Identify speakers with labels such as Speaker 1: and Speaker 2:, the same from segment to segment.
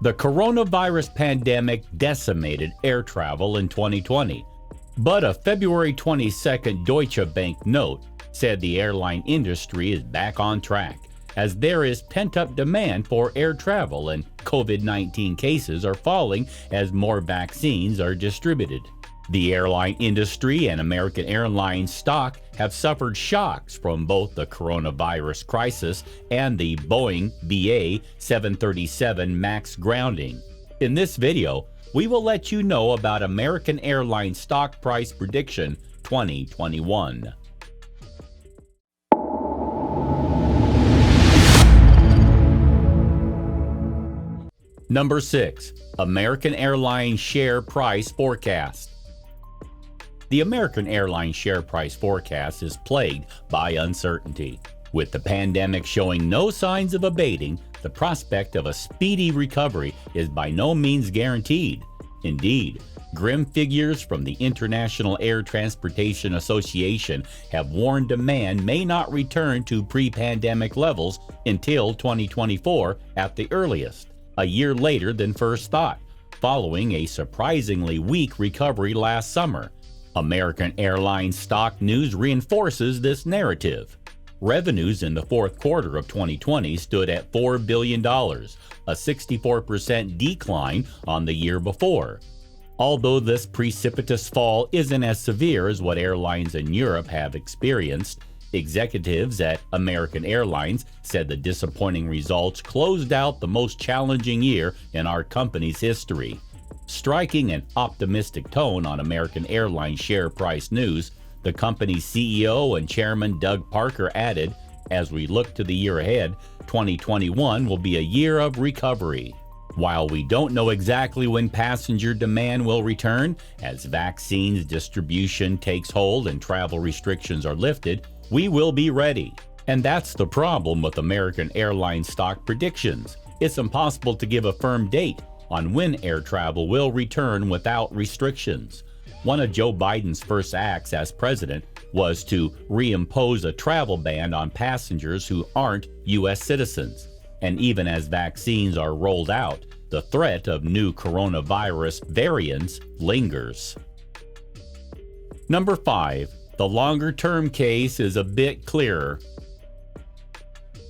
Speaker 1: The coronavirus pandemic decimated air travel in 2020, but a February 22nd Deutsche Bank note said the airline industry is back on track, as there is pent-up demand for air travel and COVID-19 cases are falling as more vaccines are distributed. The airline industry and American Airlines stock have suffered shocks from both the coronavirus crisis and the Boeing BA 737 MAX grounding. In this video, we will let you know about American Airlines stock price prediction 2021. Number 6. American Airlines share price forecast. The American Airlines share price forecast is plagued by uncertainty. With the pandemic showing no signs of abating, the prospect of a speedy recovery is by no means guaranteed. Indeed, grim figures from the International Air Transportation Association have warned demand may not return to pre-pandemic levels until 2024 at the earliest, a year later than first thought, following a surprisingly weak recovery last summer. American Airlines stock news reinforces this narrative. Revenues in the fourth quarter of 2020 stood at $4 billion, a 64% decline on the year before. Although this precipitous fall isn't as severe as what airlines in Europe have experienced, executives at American Airlines said the disappointing results closed out the most challenging year in our company's history. Striking an optimistic tone on American Airlines share price news, the company's CEO and chairman Doug Parker added, "As we look to the year ahead, 2021 will be a year of recovery." While we don't know exactly when passenger demand will return, as vaccines distribution takes hold and travel restrictions are lifted, we will be ready. And that's the problem with American Airlines stock predictions. It's impossible to give a firm date on when air travel will return without restrictions. One of Joe Biden's first acts as president was to reimpose a travel ban on passengers who aren't U.S. citizens. And even as vaccines are rolled out, the threat of new coronavirus variants lingers. Number 5. The longer-term case is a bit clearer.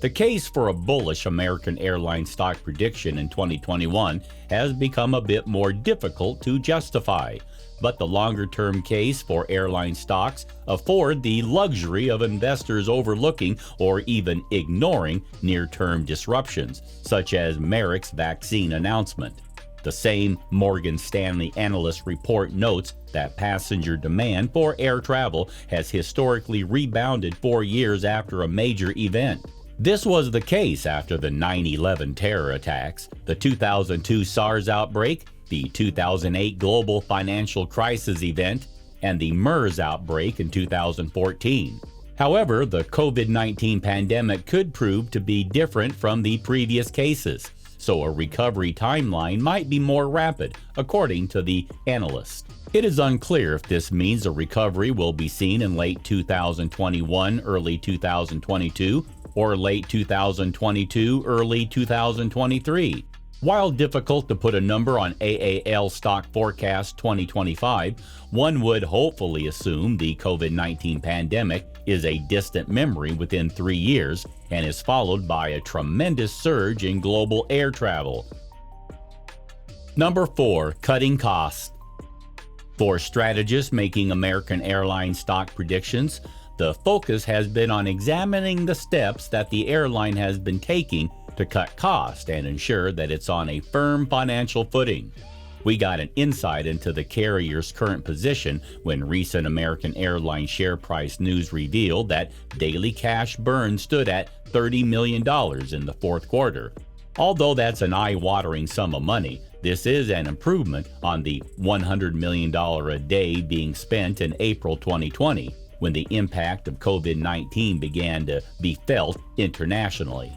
Speaker 1: The case for a bullish American Airlines stock prediction in 2021 has become a bit more difficult to justify, but the longer-term case for airline stocks afford the luxury of investors overlooking or even ignoring near-term disruptions, such as Merrick's vaccine announcement. The same Morgan Stanley analyst report notes that passenger demand for air travel has historically rebounded 4 years after a major event. This was the case after the 9/11 terror attacks, the 2002 SARS outbreak, the 2008 global financial crisis event, and the MERS outbreak in 2014. However, the COVID-19 pandemic could prove to be different from the previous cases, so a recovery timeline might be more rapid, according to the analyst. It is unclear if this means a recovery will be seen in late 2021, early 2022, or late 2022, early 2023. While difficult to put a number on AAL stock forecast 2025, one would hopefully assume the COVID-19 pandemic is a distant memory within 3 years and is followed by a tremendous surge in global air travel. Number 4. Cutting costs. For strategists making American Airlines stock predictions, the focus has been on examining the steps that the airline has been taking to cut costs and ensure that it's on a firm financial footing. We got an insight into the carrier's current position when recent American Airlines share price news revealed that daily cash burn stood at $30 million in the fourth quarter. Although that's an eye-watering sum of money, this is an improvement on the $100 million a day being spent in April 2020, when the impact of COVID-19 began to be felt internationally.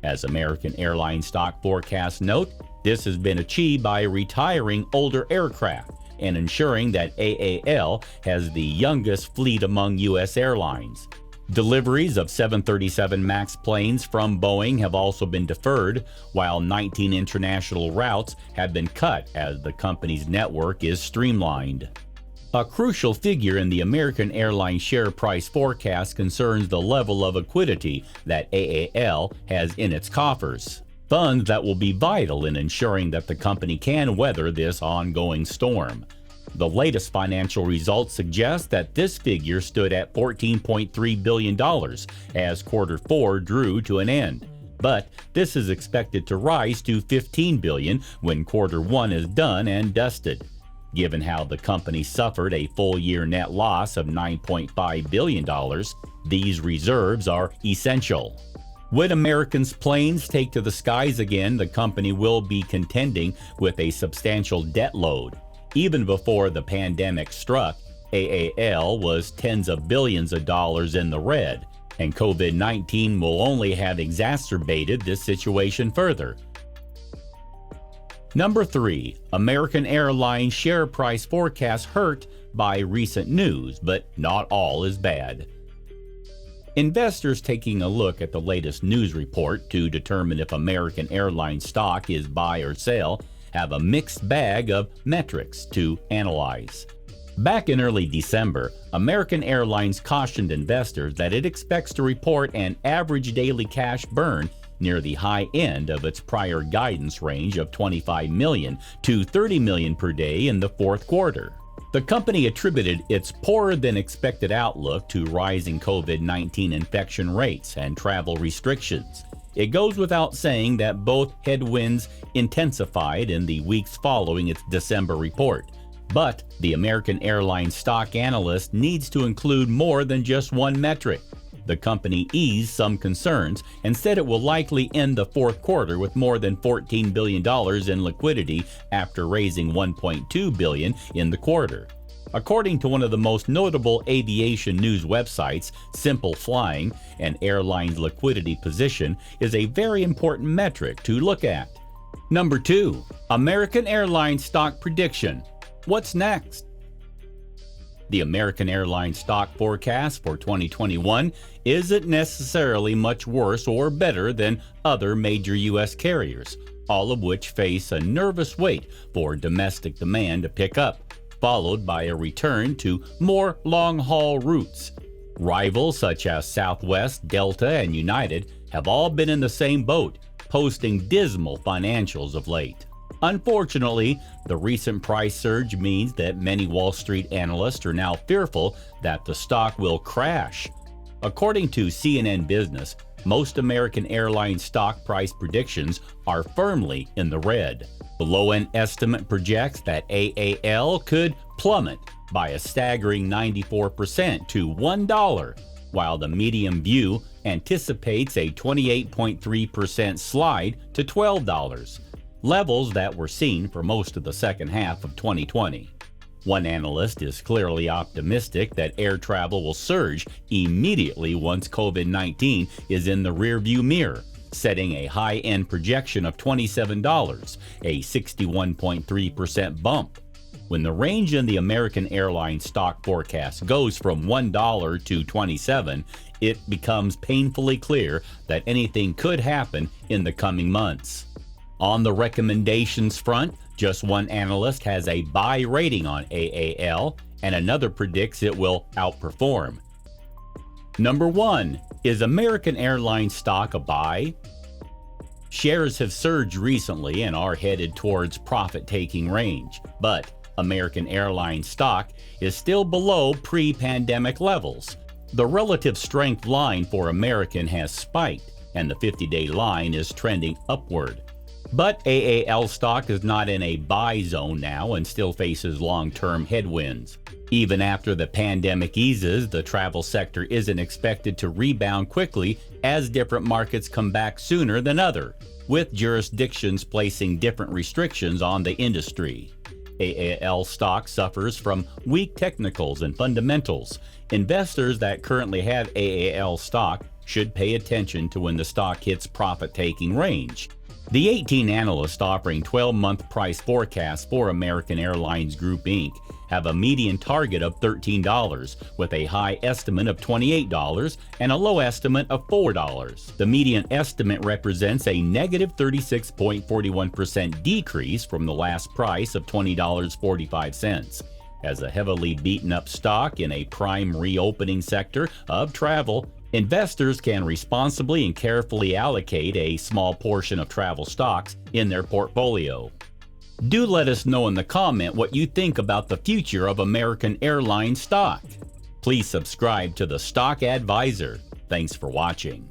Speaker 1: As American Airlines stock forecasts note, this has been achieved by retiring older aircraft and ensuring that AAL has the youngest fleet among U.S. airlines. Deliveries of 737 MAX planes from Boeing have also been deferred, while 19 international routes have been cut as the company's network is streamlined. A crucial figure in the American Airlines share price forecast concerns the level of liquidity that AAL has in its coffers, funds that will be vital in ensuring that the company can weather this ongoing storm. The latest financial results suggest that this figure stood at $14.3 billion as Q4 drew to an end. But this is expected to rise to $15 billion when Q1 is done and dusted. Given how the company suffered a full-year net loss of $9.5 billion, these reserves are essential. When Americans' planes take to the skies again, the company will be contending with a substantial debt load. Even before the pandemic struck, AAL was tens of billions of dollars in the red, and COVID-19 will only have exacerbated this situation further. Number 3. American Airlines share price forecast hurt by recent news, but not all is bad. Investors taking a look at the latest news report to determine if American Airlines stock is buy or sell have a mixed bag of metrics to analyze. Back in early December, American Airlines cautioned investors that it expects to report an average daily cash burn near the high end of its prior guidance range of $25 million to $30 million per day in the fourth quarter. The company attributed its poorer-than-expected outlook to rising COVID-19 infection rates and travel restrictions. It goes without saying that both headwinds intensified in the weeks following its December report. But the American Airlines stock analyst needs to include more than just one metric. The company eased some concerns and said it will likely end the fourth quarter with more than $14 billion in liquidity after raising $1.2 billion in the quarter. According to one of the most notable aviation news websites, Simple Flying, an airline's liquidity position is a very important metric to look at. Number 2. American Airlines stock prediction. What's next? The American Airlines stock forecast for 2021 isn't necessarily much worse or better than other major U.S. carriers, all of which face a nervous wait for domestic demand to pick up, followed by a return to more long-haul routes. Rivals such as Southwest, Delta, and United have all been in the same boat, posting dismal financials of late. Unfortunately, the recent price surge means that many Wall Street analysts are now fearful that the stock will crash. According to CNN Business, most American Airlines stock price predictions are firmly in the red. The low-end estimate projects that AAL could plummet by a staggering 94% to $1, while the medium view anticipates a 28.3% slide to $12, levels that were seen for most of the second half of 2020. One analyst is clearly optimistic that air travel will surge immediately once COVID-19 is in the rearview mirror, setting a high-end projection of $27, a 61.3% bump. When the range in the American Airlines stock forecast goes from $1 to $27, it becomes painfully clear that anything could happen in the coming months. On the recommendations front, just one analyst has a buy rating on AAL, and another predicts it will outperform. Number 1. Is American Airlines stock a buy? Shares have surged recently and are headed towards profit-taking range, but American Airlines stock is still below pre-pandemic levels. The relative strength line for American has spiked, and the 50-day line is trending upward. But AAL stock is not in a buy zone now and still faces long-term headwinds. Even after the pandemic eases, the travel sector isn't expected to rebound quickly as different markets come back sooner than others, with jurisdictions placing different restrictions on the industry. AAL stock suffers from weak technicals and fundamentals. Investors that currently have AAL stock should pay attention to when the stock hits profit-taking range. The 18 analysts offering 12-month price forecasts for American Airlines Group Inc. have a median target of $13, with a high estimate of $28 and a low estimate of $4. The median estimate represents a negative 36.41% decrease from the last price of $20.45. As a heavily beaten up stock in a prime reopening sector of travel, investors can responsibly and carefully allocate a small portion of travel stocks in their portfolio. Do let us know in the comment what you think about the future of American Airlines stock. Please subscribe to the Stock Advisor. Thanks for watching.